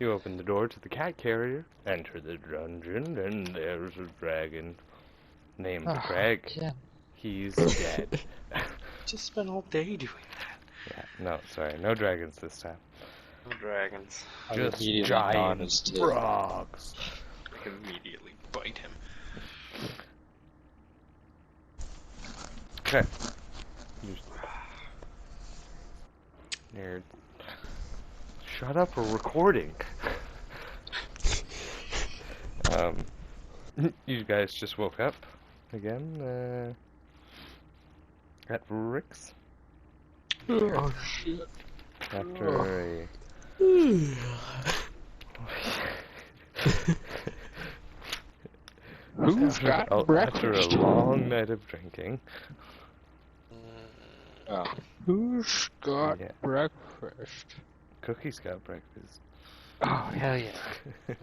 You open the door to the cat carrier, enter the dungeon, and there's a dragon named Greg. Yeah. He's dead. Just spent all day doing that. Yeah, no, sorry, no dragons this time. No dragons. Just immediately giant frogs. I immediately bite him. Okay. Nerd. Shut up, we're recording. You guys just woke up again, at Rick's. Oh shit. After a... Who's got breakfast? After a long night of drinking. Who's got Yeah. breakfast? Cookie's got breakfast. Oh, hell yeah.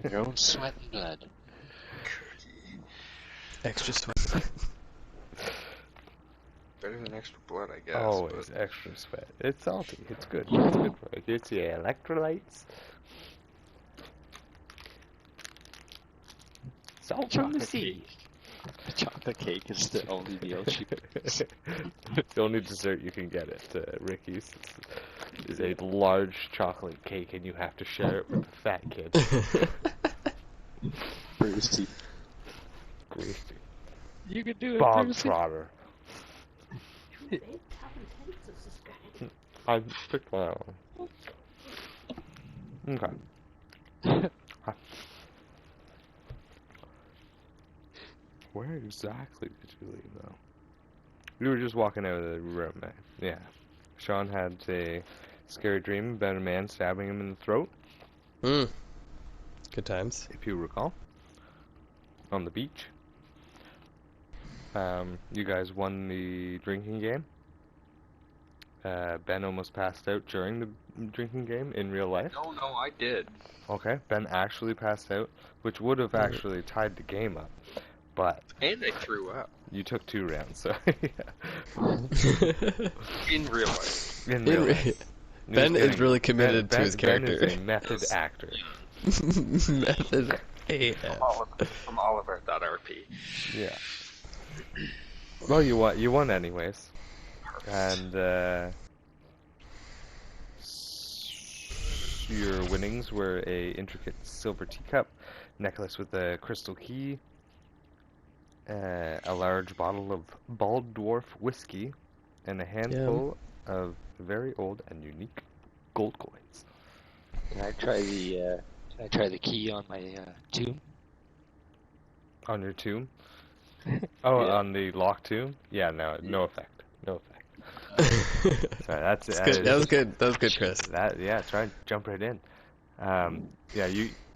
Your own sweat and blood. Extra sweat. Better than extra blood, I guess. Always but... extra sweat. It's salty. It's good. It's good for it. It's your electrolytes. Salt from the sea. The chocolate cake is the only meal she makes. The only dessert you can get at Ricky's is a large chocolate cake, and you have to share it with the fat kid. Brucey. Greasy. You can do it, Bog Brucey. trotter. I picked my own. Okay. Where exactly did you leave, though? We were just walking out of the room, man. Yeah. Sean had a scary dream about a man stabbing him in the throat. Good times. If you recall. On the beach. You guys won the drinking game. Ben almost passed out during the drinking game in real life. No, I did. Okay, Ben actually passed out, which would have actually tied the game up. But And I threw up. you took 2 rounds, so In real life. in real life. Ben is really committed to his character. Ben is a method actor. Method AF. From Oliver.rp. Yeah. Well, you won anyways. And your winnings were a intricate silver teacup, necklace with a crystal key, a large bottle of Bald Dwarf whiskey, and a handful of very old and unique gold coins. Can I try the key on my tomb? On your tomb? Oh, Yeah. on the lock tomb? Yeah, no effect. No effect. Sorry, that's it. That was good. That was good, Chris. Yeah, try and jump right in. Yeah,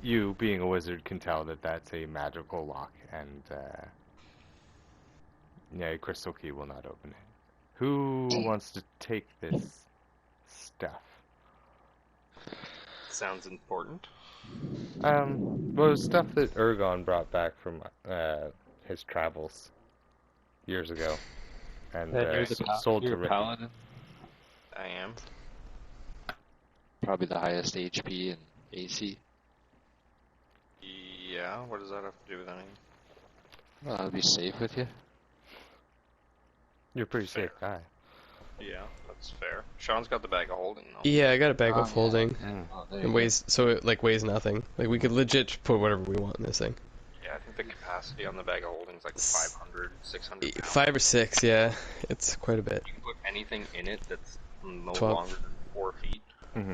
you being a wizard can tell that that's a magical lock, and yeah, a crystal key will not open it. Who wants to take this stuff? Sounds important. Well, it was stuff that Ergon brought back from his travels years ago, and sold to Rick. Paladin. I am. Probably the highest HP and AC. Yeah, what does that have to do with anything? Well, I'll be safe with you. You're a pretty safe guy. Yeah, that's fair. Sean's got the bag of holding though. Yeah, I got a bag of holding. Oh, there It you weighs, so it like weighs nothing. Like we could legit put whatever we want in this thing. Yeah, I think the capacity on the bag of holding is like 500, 600 pounds. 5 or 6, yeah. It's quite a bit. You can put anything in it that's no 12. longer than 4 feet. Mm-hmm.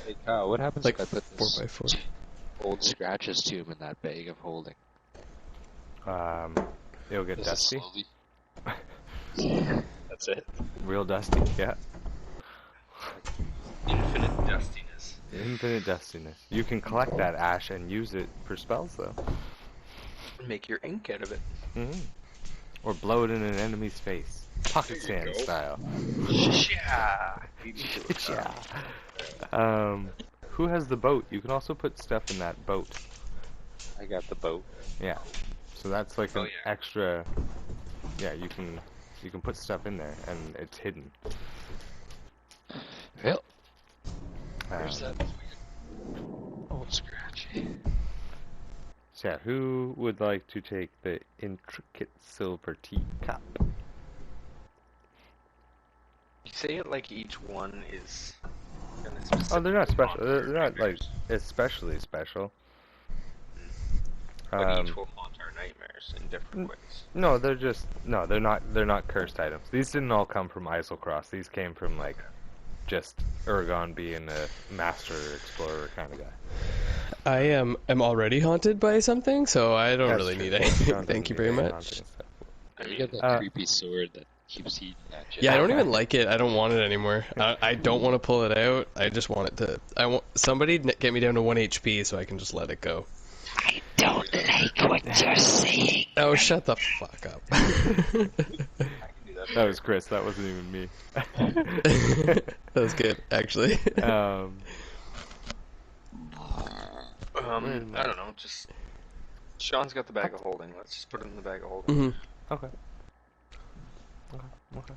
Hey Kyle, what happens Like if I put 4x4. old Scratch's tomb in that bag of holding? It'll get Is it dusty. slowly? That's it. Real dusty, yeah. Infinite dustiness. Infinite dustiness. You can collect that ash and use it for spells, though. Make your ink out of it. Mm-hmm. Or blow it in an enemy's face. Pocket There you sand go. style. Yeah. Who has the boat? You can also put stuff in that boat. I got the boat. Yeah. So that's like Oh, an yeah. extra. Yeah, you can put stuff in there and it's hidden. Well, there's that. Oh, So yeah, who would like to take the intricate silver teacup? You say it like each one is. Oh, they're not special. They're not like especially special. But each will haunt our nightmares in different ways. No, they're just no. They're not. They're not cursed items. These didn't all come from Iselcross. These came from like just Urgon being a master explorer kind of guy. I am already haunted by something, so I don't That's really true. need anything. Sean Thank you doesn't very need any much. haunting stuff. You got that creepy sword that keeps eating at you. Yeah, I don't even like it. I don't want it anymore. I don't want to pull it out. I just want it to. I want somebody get me down to 1 HP so I can just let it go. I don't like what you're saying. Oh, shut the fuck up. I can do that. That was Chris. That wasn't even me. That was good, actually. I don't know, just... Sean's got the bag of holding. Let's just put it in the bag of holding. Mm-hmm. Okay. Okay.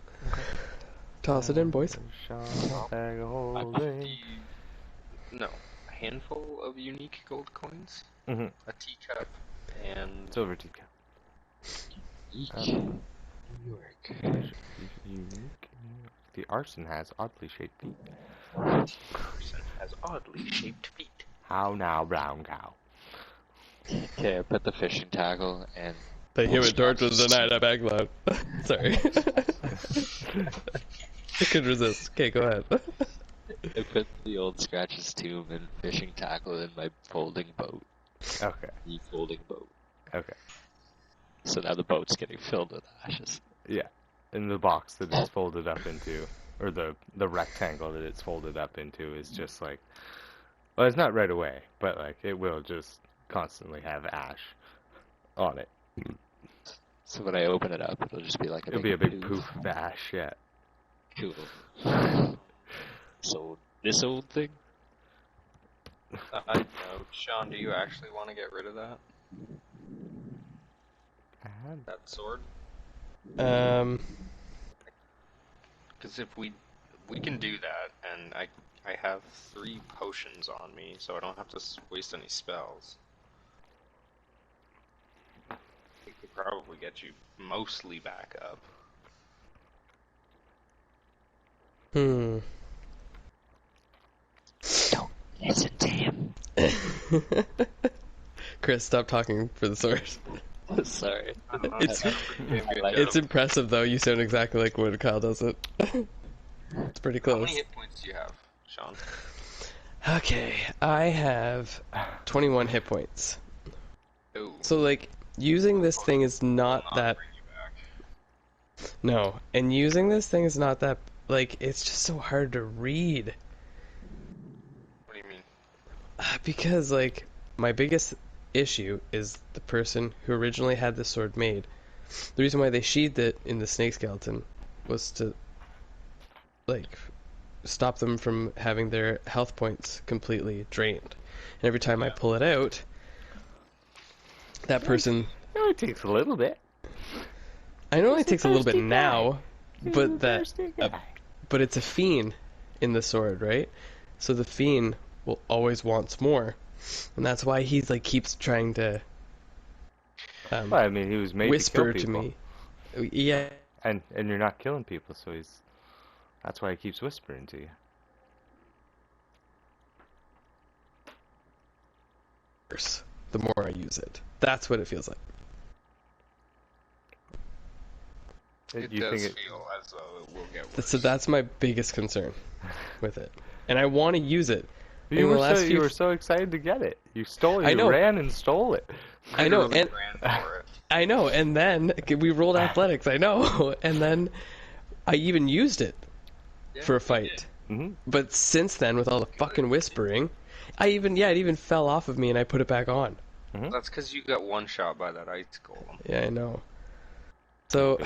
Toss it in, boys. Sean, bag of I put holding. a handful of unique gold coins, Mhm. a teacup, and... Silver teacup. New York. Unique. The arson has oddly shaped feet. person has oddly shaped feet. How now, brown cow? Okay, I put the fishing tackle and... The human torch was denied a back load. Sorry. I could resist. Okay, go ahead. I put the old Scratch's tomb and fishing tackle in my folding boat. Okay. The folding boat. Okay. So now the boat's getting filled with ashes. Yeah. In the box that it's folded up into, or the rectangle that it's folded up into is just like, well, it's not right away, but like it will just constantly have ash on it. So when I open it up, it'll just be like It'll be a big poof of ash, yeah. Cool. So this old thing? No, Sean, do you actually want to get rid of that? That sword? Because if we can do that, and I have 3 potions on me, so I don't have to waste any spells. We could probably get you mostly back up. Hmm. Don't listen to him. Chris, stop talking for the source. Sorry. It's impressive though. You sound exactly like when Kyle does it. It's pretty How close. many hit points do you have, Sean? Okay, I have 21 hit points. Ooh. So like using this thing is not that. Bring you back. No, and using this thing is not that. Like it's just so hard to read. What do you mean? Because like my biggest issue is the person who originally had this sword made. The reason why they sheathed it in the snake skeleton was to like stop them from having their health points completely drained. And every time I pull it out, that person... It only takes a little bit. I know it only takes a little bit thirsty guy. now, He's but a that... thirsty guy. But it's a fiend in the sword, right? So the fiend will always wants more. And that's why he's like keeps trying to Well, I mean, he was made whisper to to kill people. me. Yeah. And you're not killing people, so that's why he keeps whispering to you. The more I use it. That's what it feels like. It You does think it, feel as though it will get worse. So that's my biggest concern with it. And I want to use it. you in the were last few- you were so excited to get it. You stole it. I You know. ran and stole it. I know, Literally and ran for it. I know, and then we rolled athletics, I know, and then I even used it for a fight. Hmm. But since then, with all the fucking whispering, it even fell off of me and I put it back on. That's because you got one shot by that ice golem. Yeah, I know. So,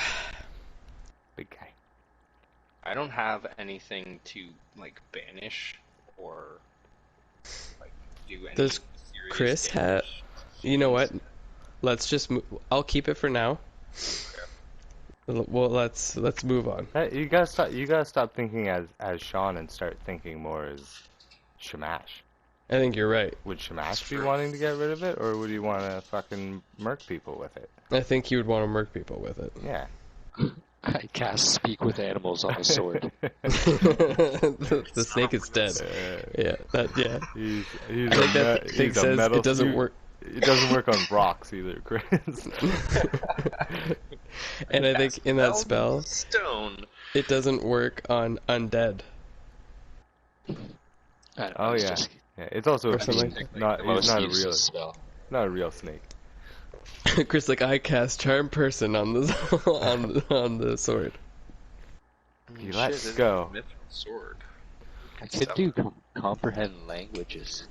Big guy. I don't have anything to like banish or like do anything. Does serious Chris damage. you know what? Let's just I'll keep it for now. Well, let's move on. You gotta stop thinking as Sean and start thinking more as Shamash. I think you're right. Would Shamash That's be true. wanting to get rid of it, or would he want to fucking murk people with it? I think he would want to murk people with it. Yeah. I cast Speak with Animals on the sword. The snake is dead. Yeah, yeah. He's I think that thing he's a says metal it doesn't suit. work. It doesn't work on rocks either, Chris. And I think in that spell, Stone. it doesn't work on undead. I don't know, Oh it's yeah. just Yeah, it's also Or something like not. the He's most not a useless real. spell. Not a real snake. Chris, like, I cast Charm Person on the on the sword. He lets go. Mythical sword. I could do comprehend languages.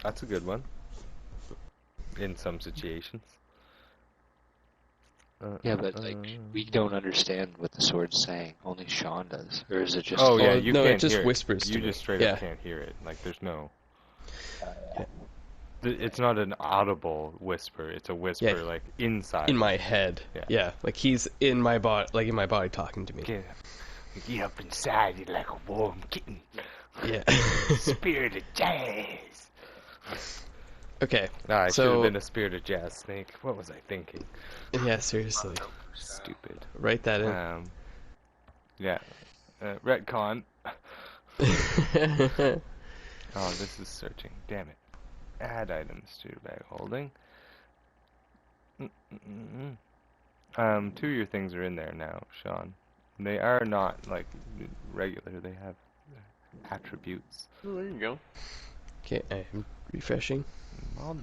That's a good one. In some situations. Yeah, but like we don't understand what the sword's saying. Only Sean does, or is it just? Oh yeah, Oh, you no, it can't just hear whispers it. to You me. just straight Yeah. up can't hear it. Like there's no. It's not an audible whisper. It's a whisper Yeah. like inside. In my head. Yeah. Yeah, like he's in my body, like in my body talking to me. Get up inside you like a warm kitten. Yeah. Spirit of jazz. Okay. No, I should So- have been a spirit of jazz snake. What was I thinking? Yeah, seriously. Stupid. Write that in. Yeah. Retcon. Oh, this is searching. Damn it. Add items to bag holding. Two of your things are in there now, Sean. They are not like regular. They have attributes. Oh, there you go. Okay, I am refreshing.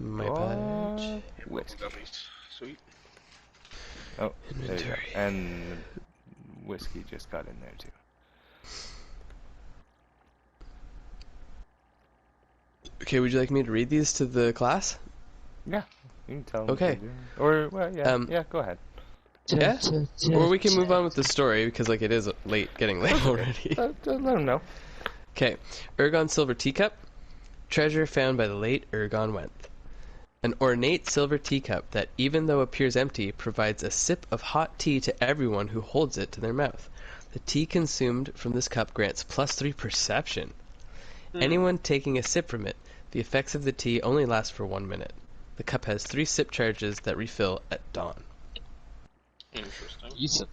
My Oh, badge. whiskey. Sweet. Oh, there you go. Inventory. And whiskey just got in there too. Okay, would you like me to read these to the class? Yeah, you can tell them. Okay. to do. Or well, yeah, yeah. Go ahead. Yeah? Or we can move on with the story because like it is late, getting late already. Let them know. Okay, Ergon silver teacup, treasure found by the late Ergon Wenth. An ornate silver teacup that, even though appears empty, provides a sip of hot tea to everyone who holds it to their mouth. The tea consumed from this cup grants +3 perception. Anyone taking a sip from it, the effects of the tea only last for 1 minute. The cup has 3 sip charges that refill at dawn. Interesting. Decent.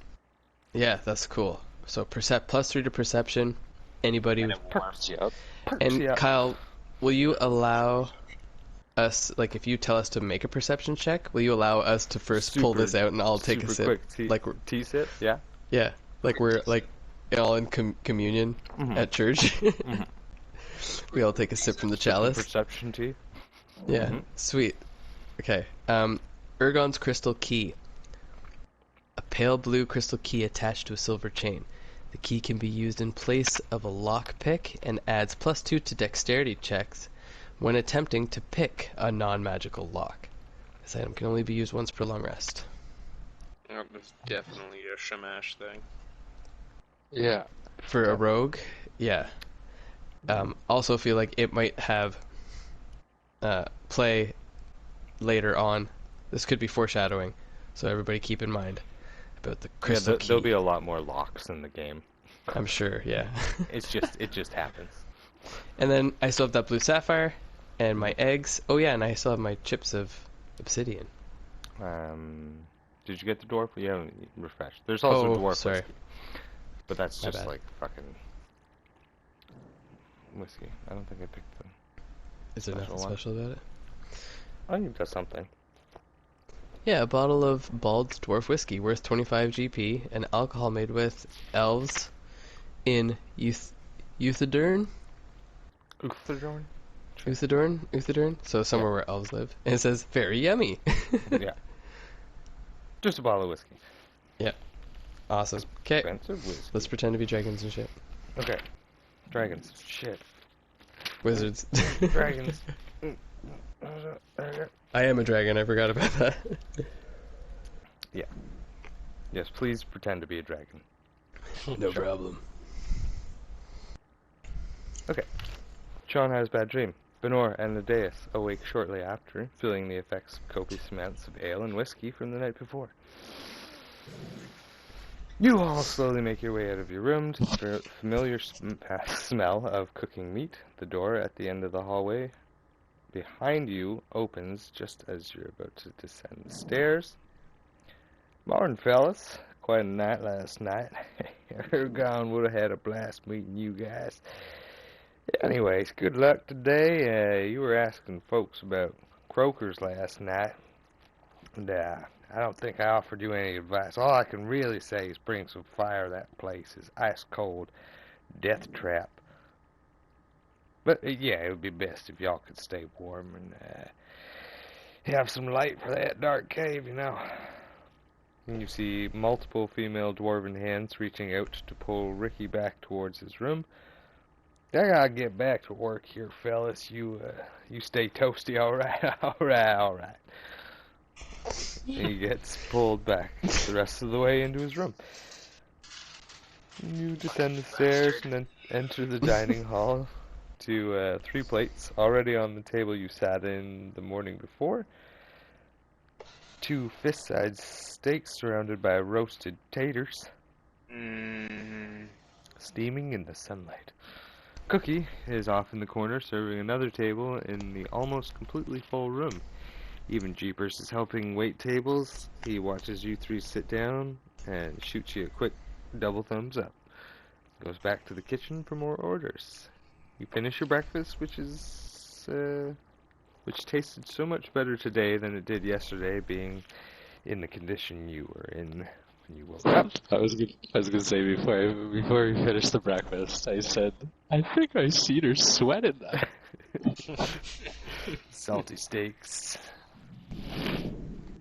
Yeah, that's cool. So +3 to perception. Anybody And with it warms you up. And Yeah. Kyle, will you allow us, like, if you tell us to make a perception check, will you allow us to first pull Super- this out and I'll take a Super sip? quick tea, Like, tea sip. Yeah. yeah, like we're like all in communion Mhm. at church. We all take a sip from the chalice. Perception tea. Yeah, Mhm. sweet. Okay. Ergon's crystal key. A pale blue crystal key attached to a silver chain. The key can be used in place of a lock pick and adds +2 to dexterity checks when attempting to pick a non-magical lock. This item can only be used once per long rest. It's definitely a Shamash thing. Yeah. For a rogue, yeah. Also feel like it might have play later on. This could be foreshadowing, so everybody keep in mind about the crystal key. There'll be a lot more locks in the game. I'm sure, yeah. It just happens. And then I still have that blue sapphire and my eggs. Oh yeah, and I still have my chips of obsidian. Did you get the dwarf? You haven't refreshed. There's also Oh, dwarf sorry. whiskey, but that's My just bad. like fucking whiskey. I don't think I picked them. Is there Special nothing one. special about it? I think that's something. Yeah, a bottle of Bald's dwarf whiskey worth 25 GP and alcohol made with elves in Euthadurn? Euthadurn? So somewhere where elves live. And it says, very yummy. Yeah. Just a bottle of whiskey. Awesome. Okay, Expensive whiskey. let's pretend to be dragons and shit. Okay. Dragons. Shit. Wizards. Dragons. I am a dragon, I forgot about that. Yes, please pretend to be a dragon. No problem. Sean has a bad dream. Benor and Nadeus awake shortly after, feeling the effects of copious amounts of ale and whiskey from the night before. You all slowly make your way out of your room to the familiar smell of cooking meat. The door at the end of the hallway behind you opens just as you're about to descend the stairs. Morning, fellas. Quite a night last night. Ergon would have had a blast meeting you guys. Anyways, good luck today. You were asking folks about Croakers last night. And, I don't think I offered you any advice. All I can really say is bring some fire. That place is ice cold. Death trap. But, yeah, it would be best if y'all could stay warm and, have some light for that dark cave, you know. And you see multiple female dwarven hands reaching out to pull Ricky back towards his room. I gotta get back to work here, fellas. You stay toasty, alright? Alright. He gets pulled back the rest of the way into his room. You descend the stairs and then enter the dining hall to 3 plates already on the table you sat in the morning before. 2 fist-sized steaks surrounded by roasted taters, steaming in the sunlight. Cookie is off in the corner serving another table in the almost completely full room. Even Jeepers is helping wait tables. He watches you 3 sit down and shoots you a quick double thumbs up. Goes back to the kitchen for more orders. You finish your breakfast, which tasted so much better today than it did yesterday, being in the condition you were in when you woke up. I was gonna say before we finished the breakfast, I said, I think I seen her sweating that. Salty steaks.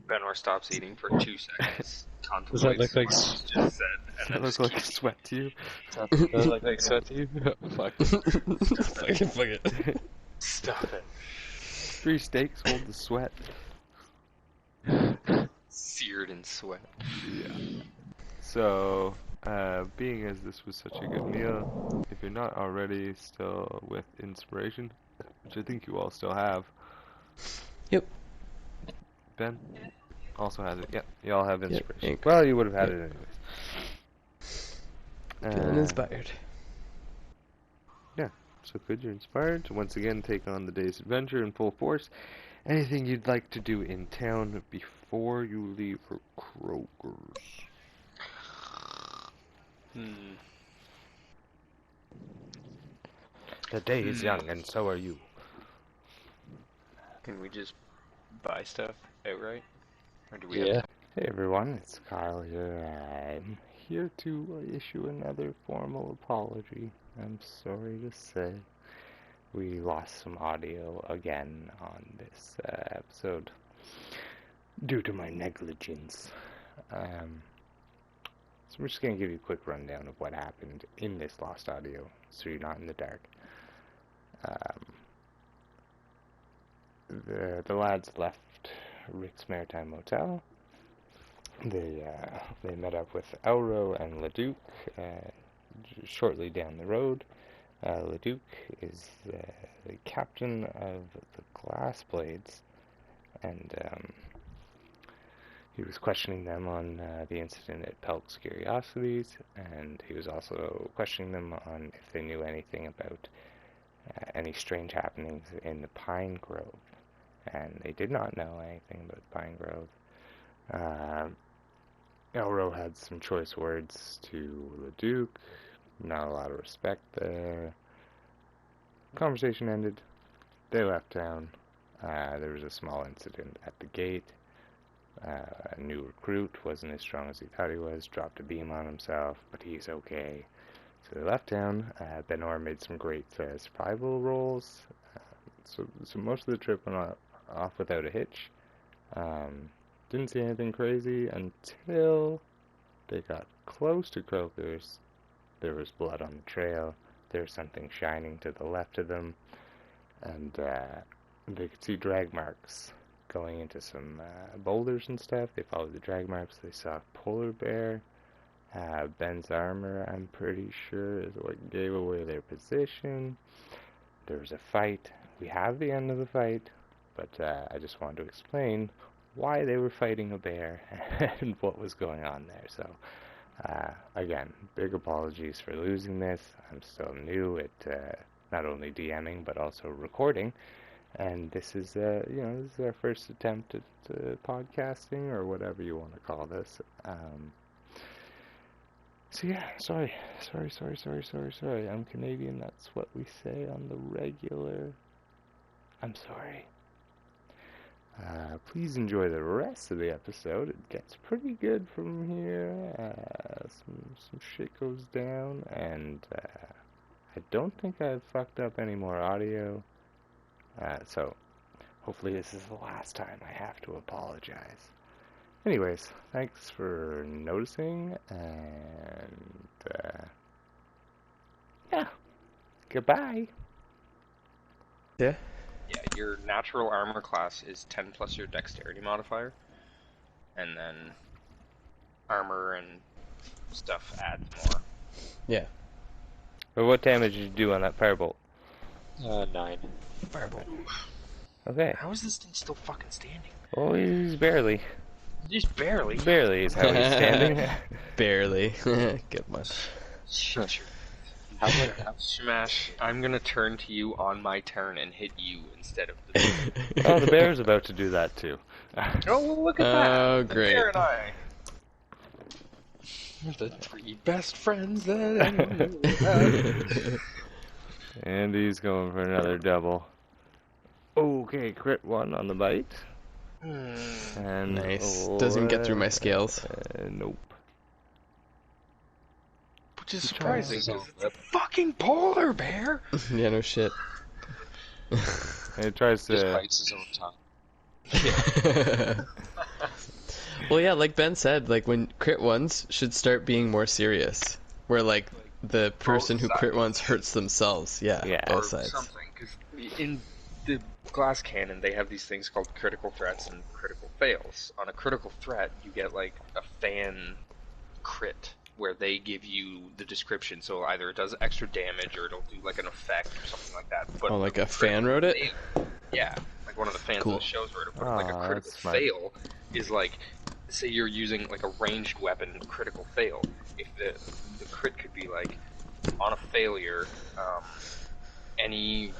Benor stops eating for 2 seconds. Does that look like Contemplates what he's just said, Does and that then look just like keeps sweat to you? Does that look like sweat to you? Fuck. Fuck it. Stop it. 3 steaks hold the sweat. Seared in sweat. Yeah. So, being as this was such a good meal, if you're not already still with inspiration, which I think you all still have. Yep. Ben also has it. Yep, you all have inspiration. Yep. Well, you would have had Yep. it anyways. Feeling inspired. Yeah, so good, you're inspired to once again take on the day's adventure in full force. Anything you'd like to do in town before you leave for Croakers? The day is young, and so are you. Can we just buy stuff outright? Or do we Yeah. have Hey everyone, it's Carl here. I'm here to issue another formal apology. I'm sorry to say we lost some audio again on this episode due to my negligence. So we're just going to give you a quick rundown of what happened in this lost audio so you're not in the dark. The lads left Rick's Maritime Motel. They met up with Elro and Leduc shortly down the road. Leduc is the captain of the Glass Blades, and he was questioning them on the incident at Pelk's Curiosities, and he was also questioning them on if they knew anything about any strange happenings in the Pine Grove, and they did not know anything about the Pine Grove. Elro had some choice words to Leduc, not a lot of respect there. Conversation ended. They left town. There was a small incident at the gate. A new recruit wasn't as strong as he thought he was, dropped a beam on himself, but he's okay. So they left town. Benor made some great survival rolls. So most of the trip went off without a hitch. Didn't see anything crazy until they got close to Croakers. There was blood on the trail. There was something shining to the left of them, and they could see drag marks going into some boulders and stuff. They followed the drag marks. They saw a polar bear. Ben's armor, I'm pretty sure, is what gave away their position. There was a fight. We have the end of the fight, but I just wanted to explain why they were fighting a bear and what was going on there. So Again, big apologies for losing this. I'm still new at not only DMing but also recording, and this is this is our first attempt at podcasting or whatever you want to call this. So yeah, sorry. I'm Canadian. That's what we say on the regular. I'm sorry. Please enjoy the rest of the episode. It gets pretty good from here. Some shit goes down, and I don't think I've fucked up any more audio. So hopefully this is the last time I have to apologize. Anyways, thanks for noticing, and yeah, goodbye. Yeah. Yeah, your natural armor class is 10 plus your dexterity modifier, and then armor and stuff adds more. Yeah. But what damage did you do on that firebolt? 9. Firebolt. Okay. How is this thing still fucking standing? Oh, he's barely. Just barely. Barely is how he's standing. Barely. Get much. Shut your... How about that? Smash, I'm gonna turn to you on my turn and hit you instead of the bear. Oh, the bear's about to do that too. Oh, well, look at that! Oh, The great. bear and I. The 3 best friends that I know. And he's going for another double. Okay, crit 1 on the bite. And Nice. Doesn't even get through my scales. Nope. Which is surprising, because it's a fucking polar bear! Yeah, no shit. It tries Just to. bites his own tongue. Well, yeah, like Ben said, like when crit ones should start being more serious, where like the person who crit ones hurts themselves. Yeah, Yeah. Or both sides. something, because in the glass cannon, they have these things called critical threats and critical fails. On a critical threat, you get like a fan crit, where they give you the description, so either it does extra damage or it'll do like an effect or something like that. But Oh, like a fan wrote it? Yeah, like one of the fans Cool. of the shows wrote it. But like a Aw, critical that's smart. fail is like, say you're using like a ranged weapon, critical fail. If the crit could be like, on a failure, any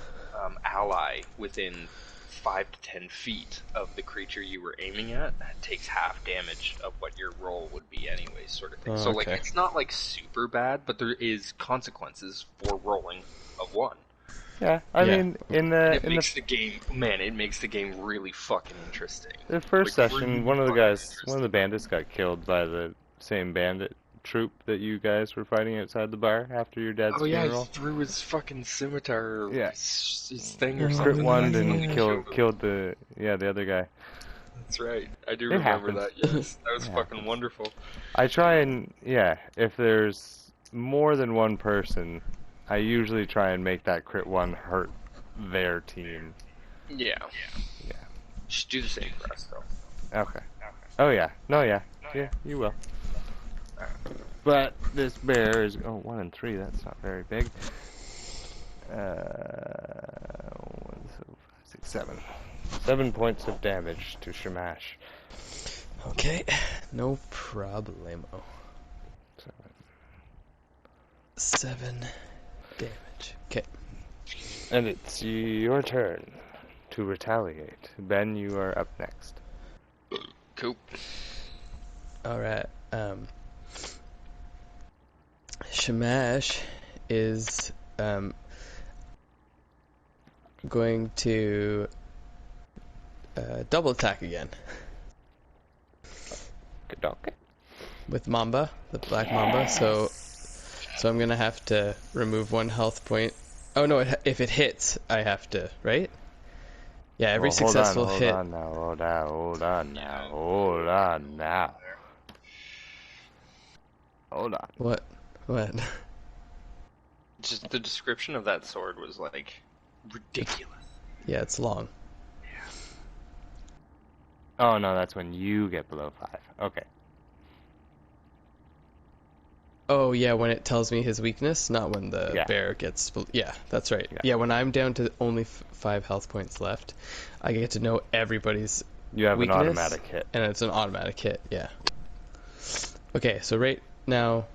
ally within 5 to 10 feet of the creature you were aiming at takes half damage of what your roll would be anyways, sort of thing. Oh, So like, okay. it's not like super bad, but there is consequences for rolling a 1. Yeah, I Yeah. mean, in It the makes the game, man, it makes the game really fucking interesting. the first Like, session, really one of the fucking guys, one of the bandits got killed by the same bandit troop that you guys were fighting outside the bar after your dad's Oh yeah, he funeral. threw his fucking scimitar, or Yeah. his thing or Crit something. Crit 1 and and killed him. killed the other guy. That's right. I do It remember happens. that. Yes, that was It fucking happens. wonderful. I try and if there's more than one person, I usually try and make that crit 1 hurt their team. Yeah. Yeah. Just do the same for us, though. Okay. Oh yeah. No, yeah. Yeah, you will. But this bear is 1 and 3. That's not very big. 1, 4, 5, 6, 7. 7 points of damage to Shamash. Okay, no problemo. 7 damage. Okay. And it's your turn to retaliate. Ben, you are up next. Cool. Alright, Shamash is, going to, double attack again Good dog. with Mamba, the Black Mamba, so I'm gonna have to remove 1 health point. Oh no, if it hits, I have to, right? Yeah, every successful hit. Hold on now. What? Just the description of that sword was like ridiculous. Yeah, it's long. Oh no, that's when you get below 5. Okay. Oh yeah, when it tells me his weakness, not when the Yeah. bear gets. Yeah, that's right. Yeah. Yeah, when I'm down to only 5 health points left, I get to know everybody's You have weakness, an automatic hit. and it's an automatic hit. Yeah. Okay, so right Now,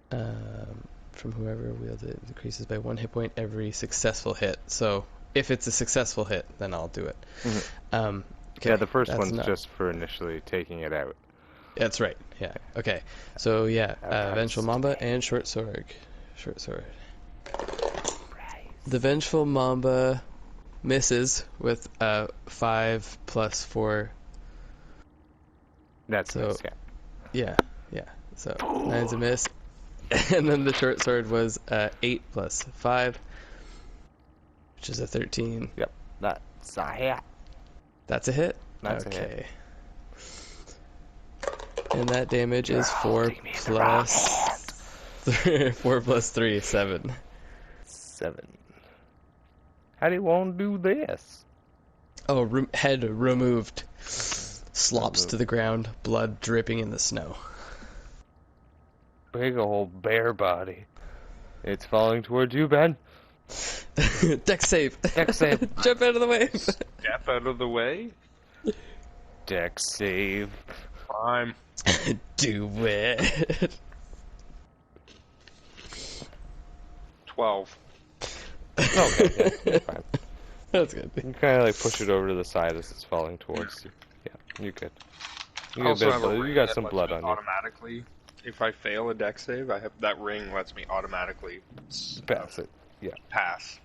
from whoever wields it decreases by 1 hit point every successful hit. So if it's a successful hit, then I'll do it. Mhm. Okay, Yeah, the first that's one's not- just for initially taking it out. That's right. Yeah. Okay. So yeah, That's- Vengeful Mamba and Short Sword. Short Sword. The Vengeful Mamba misses with 5 plus 4. That's So- nice, yeah. Yeah. Yeah. So 9's a miss. And then the Short Sword was 8 plus 5, which is a 13. Yep, that's a hit. That's a hit? That's a hit. okay. And that damage is 4 holding me in the wrong plus 4 plus 3, 7. 7. How do you want to do this? Oh, head removed. Slops to the ground, blood dripping in the snow. Big old bear body. It's falling towards you, Ben. Dex save. Dex save. Jump out of the way. Step out of the way. Dex save. Fine. Do it. 12. Okay, yeah, fine. That's good. You kind of like push it over to the side as it's falling towards you. Yeah, you good. You got, a Also bit have of a blood. ring You got that some lets blood me on you. automatically. If I fail a dex save, I have that ring lets me automatically Pass it. Yeah. pass.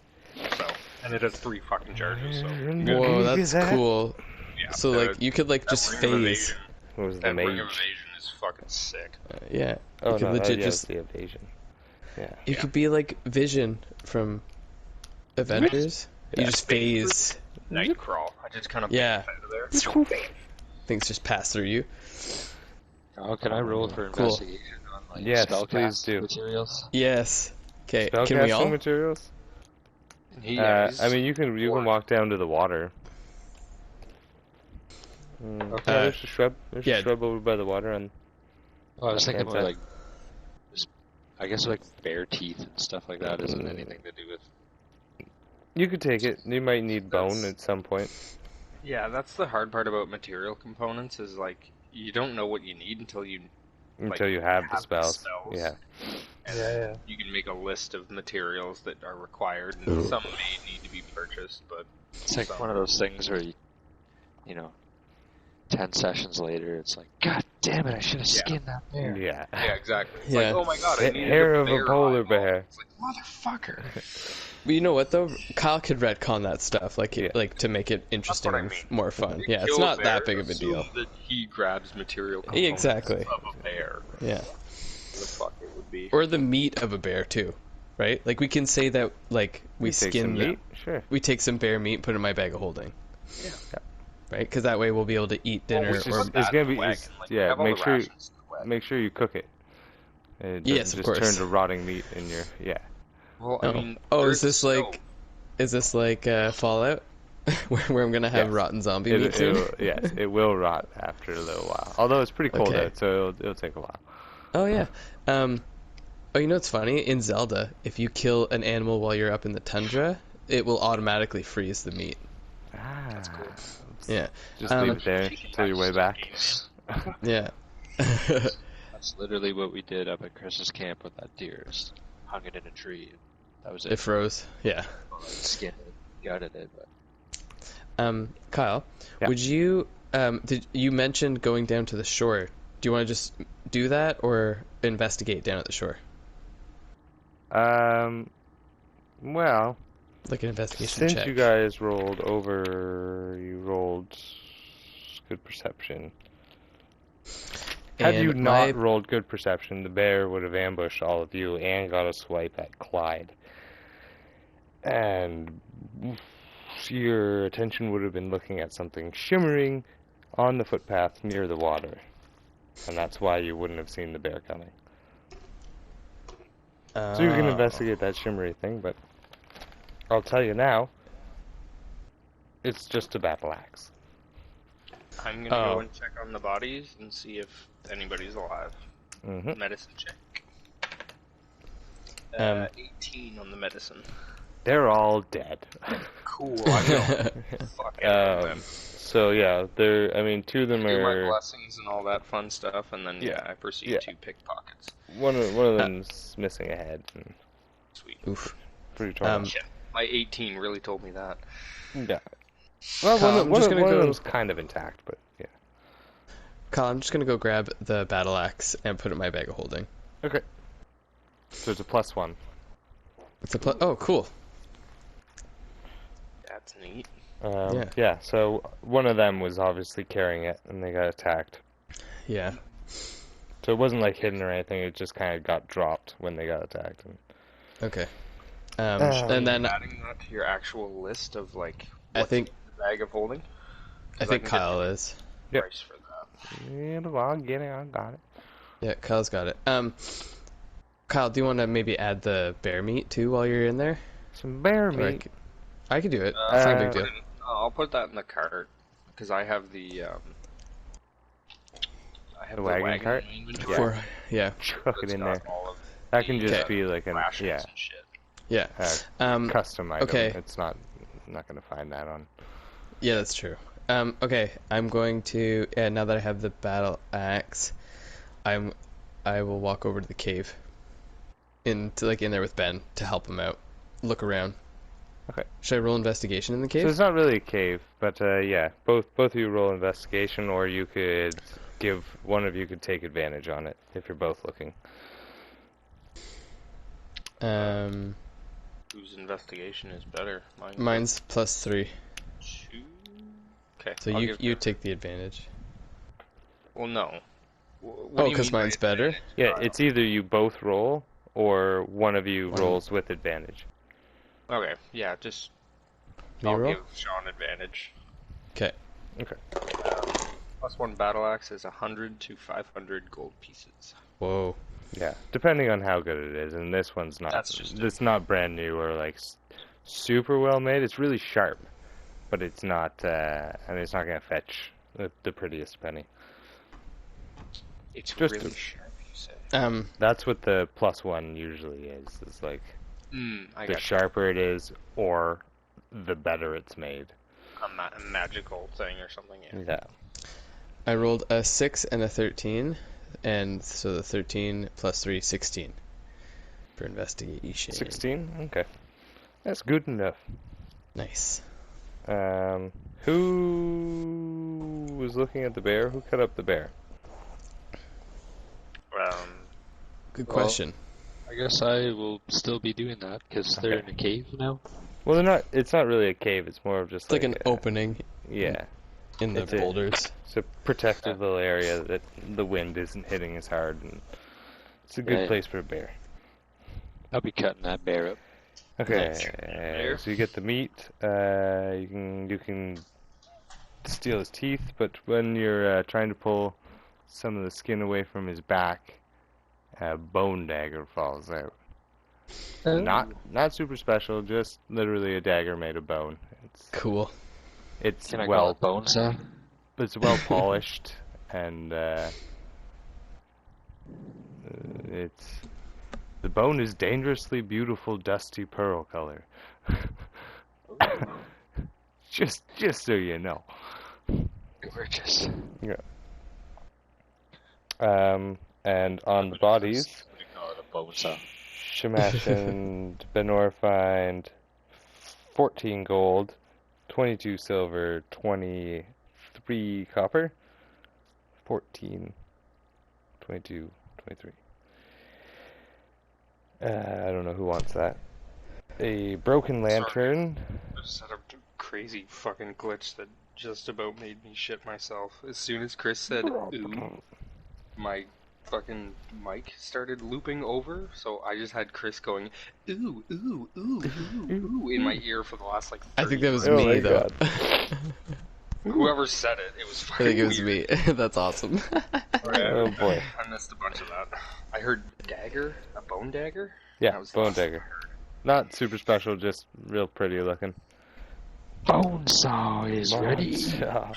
So, and it has 3 fucking charges. So, Whoa, that's cool. yeah. So like you could like that just ring of phase. evasion- What was the That ring mage? of evasion is fucking sick. Yeah. Oh you could no, legit yeah, just it's the evasion. Yeah. you could be like Vision from Avengers. You Yeah. just phase. Nightcrawl. I just kind of Yeah. out of there. Things just pass through you. Oh, can I roll for Cool. investigation on like Yes, spellcast please do. materials? Yes. Okay. Can we Spellcasting all? materials? Yeah, I mean, you can walk down to the water. Okay. There's a shrub. There's yeah. a shrub over by the water, and Oh, I was thinking more Okay. like, I guess like bear teeth and stuff like that isn't anything to do with. you could take it. You might need bone That's- at some point. Yeah, that's the hard part about material components is like you don't know what you need until you Until you have the have the spells. spells. Yeah. and you can make a list of materials that are required and some may need to be purchased, but It's like some- one of those things where you know, 10 sessions later, it's like, God damn it, I should have Yeah. skinned that bear. Yeah. yeah, exactly. It's Yeah. like, oh my god, I The needed hair a of a bear polar eyeball. bear. It's like, motherfucker. But you know what though? Kyle could retcon that stuff, like Yeah. like to make it interesting what I and mean. more fun. You Yeah, it's kill not a that bear, big of a assume deal. That he grabs material Yeah, components exactly. of a bear. Yeah. What the fuck it would be. Or the meat of a bear too, right? Like we can say that like we You take skin some the- meat. Sure. we take some bear meat, put it in my bag of holding. Yeah. Right? Because that way we'll be able to eat dinner. we It's should or just- put that gonna in the be- wagon, it's- like, yeah, have all make the sure- rations in the wagon. Make sure you cook it. It Yes, doesn't of just course. turn to rotting meat in your Well, Oh. I mean, Oh, there's is this snow. like- Is this like Fallout, where I'm gonna have Yes. rotten zombie meat soon? Yes, it will rot after a little while. Although it's pretty cold Okay. out, so it'll take a while. Oh yeah. Oh, you know what's funny? In Zelda, if you kill an animal while you're up in the tundra, it will automatically freeze the meat. Ah, that's cool. Yeah. Just leave it there till your way back. Yeah. That's literally what we did up at Chris's camp with that deer. Just hung it in a tree. That was It it. froze. Yeah. Skinned it, gutted it, but Kyle, Yeah. would you did you mentioned going down to the shore? Do you want to just do that or investigate down at the shore? Well, Like an investigation since check. you guys rolled you rolled good perception. Had And you not my- rolled good perception, the bear would have ambushed all of you and got a swipe at Clyde. And your attention would have been looking at something shimmering on the footpath near the water. And that's why you wouldn't have seen the bear coming. So you can Oh. investigate that shimmery thing, but I'll tell you now, it's just a battle axe. I'm gonna Oh. go and check on the bodies and see if anybody's alive. Mm-hmm. Medicine check. 18 on the medicine. They're all dead. Cool. I'm gonna fuck everyone then. So yeah, I mean, two of them Do my are. blessings and all that fun stuff, and then Yeah. I proceed Yeah. to pickpockets. One of them's missing a head. And Sweet. Oof. pretty torn up. Yeah, my 18 really told me that. Yeah. Well, Kyle, I'm just gonna one of go. them's kind of intact, but yeah. Kyle, I'm just gonna go grab the battle axe and put it in my bag of holding. Okay. So it's a +1. It's a oh, cool. That's neat. Yeah. So one of them was obviously carrying it, and they got attacked. Yeah. So it wasn't like hidden or anything. It just kind of got dropped when they got attacked. And... Okay. And then Adding that to your actual list of like I think the bag of holding. I think Kyle is. Yep. Price for that. Yeah, well, I'll get it. I got it. Yeah, Kyle's got it. Kyle, do you want to maybe add the bear meat too while you're in there? Some bear Or meat. I could do it. It's not a big deal. I'll put that in the cart because I have the The wagon cart? in my inventory. For yeah, Chuck it It's in got there. all of That can just Okay. be like an rations yeah, and shit. yeah. custom item. okay. It's not gonna find that on. Yeah, that's true. Okay, I'm going to. Yeah, now that I have the battle axe, I will walk over to the cave. In there with Ben to help him out. Look around. Okay. Should I roll investigation in the So cave? it's not really a cave, but yeah, both of you roll investigation, or you could one of you could take advantage on it if you're both looking. Whose investigation is better? Mine's +3. 2. Okay. So I'll you give take the advantage. Well, no. What Oh, do you 'cause mean by mine's better? advantage? Yeah, it's either you both roll, or one of you rolls with advantage. Okay. Yeah. Just Me I'll roll? give Sean advantage. Okay. Okay. +1 battle axe is 100 to 500 gold pieces. Whoa. Yeah, depending on how good it is, and this one's not. That's just It's not brand new or like super well made. It's really sharp, but it's not. I mean, it's not gonna fetch the prettiest penny. It's Just really a- sharp, you say. That's what the +1 usually is. Is like I the got sharper it is, or the better it's made. a magical thing or something. Yeah. Yeah. I rolled a 6 and a 13, and so the 13 plus 3, 16 for investigation. 16. Okay, that's good enough. Nice. Who was looking at the bear? Who cut up the bear? Good Well, question. I guess I will still be doing that because they're in a cave now. Well, they're not. It's not really a cave. It's more of just It's like an a- opening Yeah. in the It's a- boulders. It's a protected little area that the wind isn't hitting as hard, and it's a good Yeah. place for a bear. I'll be cutting that bear up. Okay, Bear. so you get the meat. You can steal his teeth, but when you're trying to pull some of the skin away from his back, a bone dagger falls out. Not super special, just literally a dagger made of bone. Cool. It's Can I call it bone saw? It's well polished, and the bone is dangerously beautiful, dusty pearl color. just so you know. Gorgeous. Yeah. And on the bodies, We call it a bone saw. Shamash and Benor find 14 gold, 22 silver, 23 copper, 14, 22, 23. I don't know who wants that. A broken lantern. I just had a crazy fucking glitch that just about made me shit myself. As soon as Chris said ooh, my fucking mic started looping over, so I just had Chris going ooh, ooh, ooh, ooh, ooh in my ear for the last like 30 I think that was Oh my me, though. God. Whoever said it, it was I fucking think it was weird. me. That's awesome. Oh boy. I missed a bunch of that. I heard dagger, a bone dagger? Yeah, That was the bone last thing dagger. I heard. Not super special, just real pretty looking. Bone saw is ready. Chris yeah,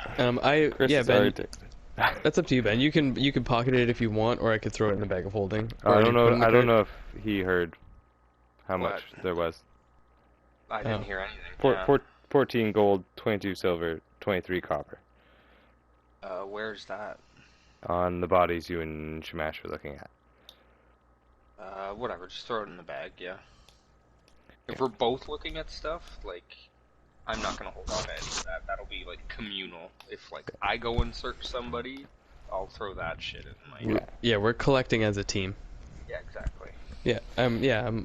is already Ben. texted. That's up to you, Ben. You can pocket it if you want, or I could throw it in the bag of holding. I Or don't you put it in know. the I don't cart. know if he heard how What? much there was. I didn't Oh. hear anything. Yeah. 14 gold, 22 silver, 23 copper. Where's that? On the bodies you and Shamash are looking at. Whatever, just throw it in the bag, yeah. If we're both looking at stuff, like, I'm not gonna hold on to any of that. That'll be, like, communal. If, like, I go and search somebody, I'll throw that shit in, like... Yeah, we're collecting as a team. Yeah, exactly. Yeah,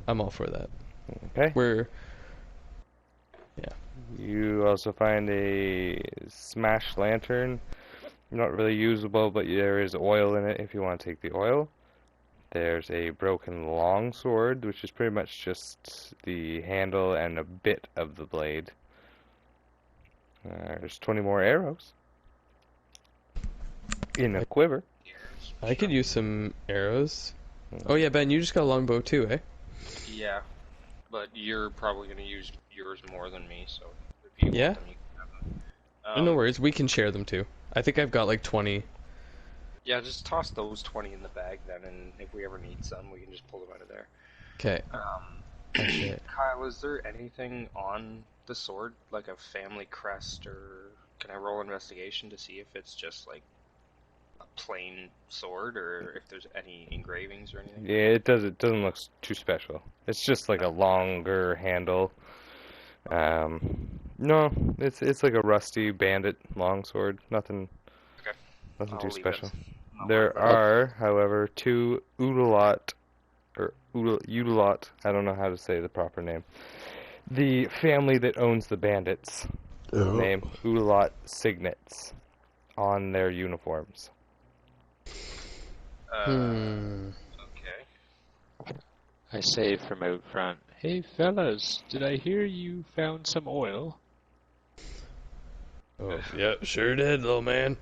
I'm all for that. Okay. We're You also find a smashed lantern. Not really usable, but there is oil in it if you want to take the oil. There's a broken longsword, which is pretty much just the handle and a bit of the blade. There's 20 more arrows in a quiver. I could use some arrows. Oh yeah, Ben, you just got a longbow too, eh? Yeah, but you're probably gonna use yours more than me, so if you Yeah? want them, you can have them. No worries, we can share them too. I think I've got like 20. Yeah, just toss those 20 in the bag then, and if we ever need some, we can just pull them out of there. Okay. Oh shit. Kyle, is there anything on the sword, like a family crest, or can I roll investigation to see if it's just like a plain sword, or if there's any engravings or anything? Yeah, it doesn't look too special. It's just like a longer handle. No, it's like a rusty bandit longsword. Nothing I'll too leave it. special. I'll There leave it. are, however, two Udalot, I don't know how to say the proper name. The family that owns the bandits, name Udalot signets on their uniforms. Okay. I say from out front, "Hey fellas, did I hear you found some oil?" Oh, yeah, sure did, little man.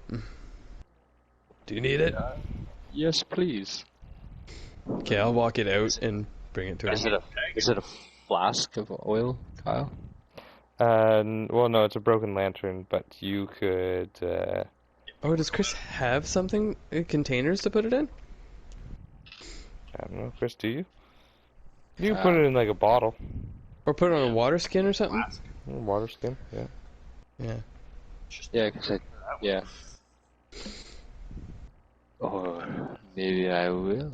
Do you need it? Yes, please. Okay, I'll walk it out and bring it to Is him. it a flask of oil, Kyle? Well, no, it's a broken lantern, but you could. Oh, does Chris have something, containers to put it in? I don't know, Chris, do you? You can put it in like a bottle, Or put it on a water skin or something? water skin. Yeah. Yeah. Yeah, 'cause yeah. Or maybe I will.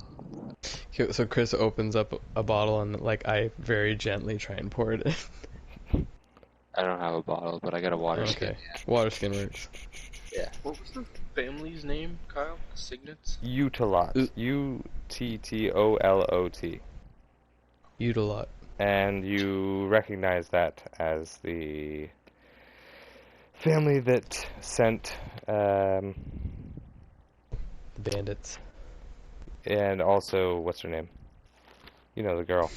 Okay, so Chris opens up a bottle and like I very gently try and pour it in. I don't have a bottle, but I got a water skin. Okay. Water skin works. Yeah. What was the family's name, Kyle? Signets? Utilot. Uttilot. Udalot. And you recognize that as the family that sent, The bandits. and also, what's her name? You know, the girl.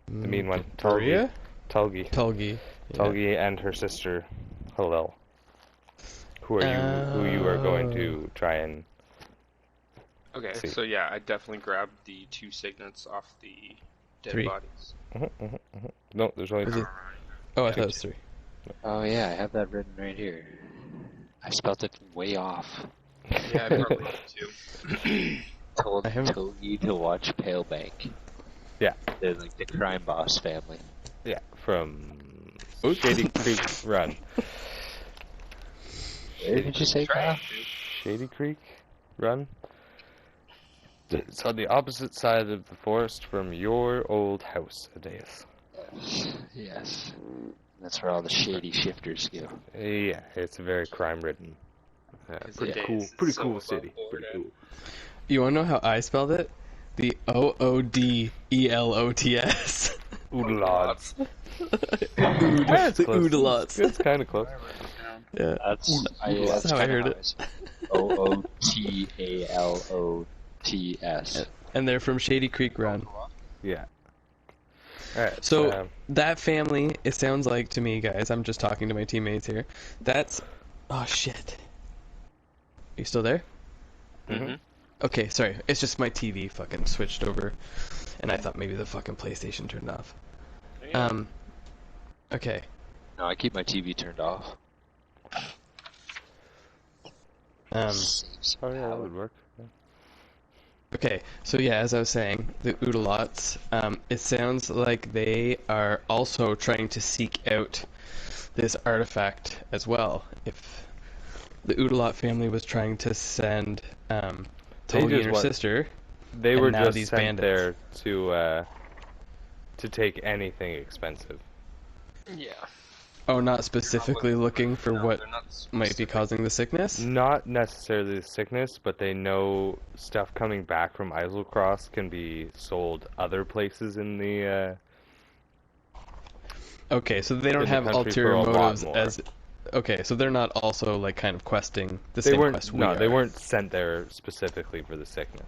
The mean one. Maria? Tulgi. Tulgi. Tulgi and her sister, Hillel. Who you are going to try and Okay, see. so yeah, I definitely grabbed the 2 signets off the dead 3. bodies. No, there's only Is two. it? Oh, I thought it was 3. Oh yeah, I have that written right here. I spelt it way off. Yeah, I probably did too. Told I haven't- you to watch Pale Bank. Yeah. They're like the crime boss family. Yeah, from Shady Creek Run. What did you say, Kyle? Shady Creek Run? It's on the opposite side of the forest from your old house, Adeus. Yes. That's where all the shady shifters go. Yeah, it's very crime-ridden. Pretty Adeus cool. is Pretty so cool above city. board, Pretty cool. You wanna know how I spelled it? The OODELOTS. Oodalots. The Oodalots. It's kind of close. Yeah. That's That's how I heard it. OOTALOTS. And they're from Shady Creek Run. Yeah. Alright, So that family, it sounds like to me, guys, I'm just talking to my teammates here. That's... Oh, shit. You still there? Mm-hmm. Okay, sorry. It's just my TV fucking switched over. And I thought maybe the fucking PlayStation turned off. Okay. No, I keep my TV turned off. oh yeah, that would work. Yeah. Okay, so yeah, as I was saying, the Oodalots, it sounds like they are also trying to seek out this artifact as well. If the Oodalot family was trying to send They Togi just and her want- sister. They And were now just these sent bandits. there to take anything expensive. Yeah. Oh, not specifically looking for No, what they're not might be specific. causing the sickness? Not necessarily the sickness, but they know stuff coming back from Islecross can be sold other places in the. Okay, so they don't in the have country for ulterior a lot motives more. as... Okay, so they're not also, like, kind of questing the They same weren't. quest we No, they are. weren't sent there specifically for the sickness.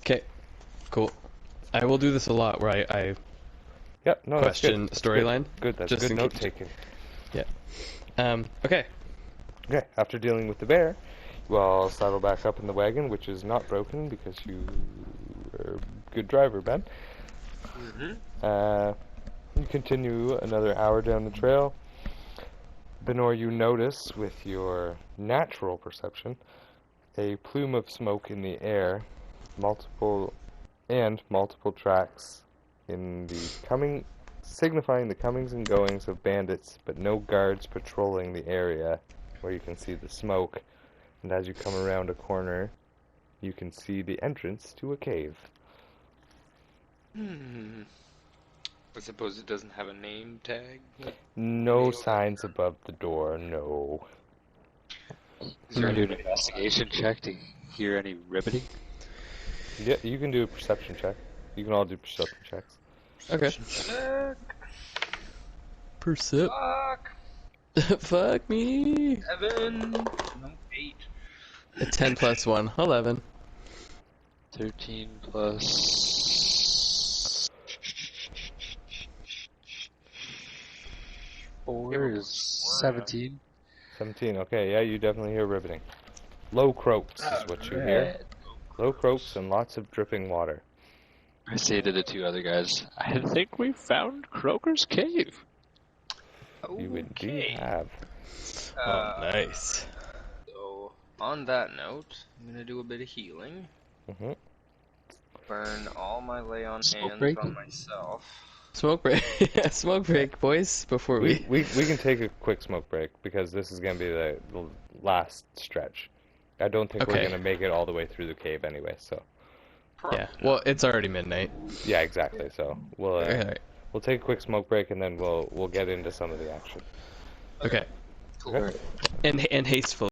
Okay, cool. I will do this a lot, where I Yep. No. question that's good. storyline. Good. That's just good in note case- taking. Okay. Okay. After dealing with the bear, you all saddle back up in the wagon, which is not broken because you are a good driver, Ben. Mm-hmm. You continue another hour down the trail. Benor, you notice with your natural perception a plume of smoke in the air, multiple tracks in the coming, signifying the comings and goings of bandits, but no guards patrolling the area where you can see the smoke. And as you come around a corner, you can see the entrance to a cave. I suppose it doesn't have a name tag. No signs above the door, no. Is there Can I do any an investigation check to hear any ribbiting? Yeah, you can do a perception check. You can all do perception checks. Okay. check? Percep. Fuck. Fuck me. 7. No, 8. A 10 plus 1. 11. 13 plus 4 is 17. 17, okay, yeah, you definitely hear ribbiting. Low croaks is what you hear. Low croaks and lots of dripping water. I say to the two other guys, I think we found Croaker's cave. You indeed Okay. have. Oh, nice. So, on that note, I'm gonna do a bit of healing. Mm-hmm. Burn all my lay on Smoke hands break? on myself. Smoke break. Smoke break, boys, before We can take a quick smoke break because this is going to be the last stretch. I don't think we're Okay. going to make it all the way through the cave anyway, so. Yeah, well, it's already midnight. Yeah, exactly, so we'll Alright. we'll take a quick smoke break and then we'll get into some of the action. Okay. Cool. Okay? And hasteful.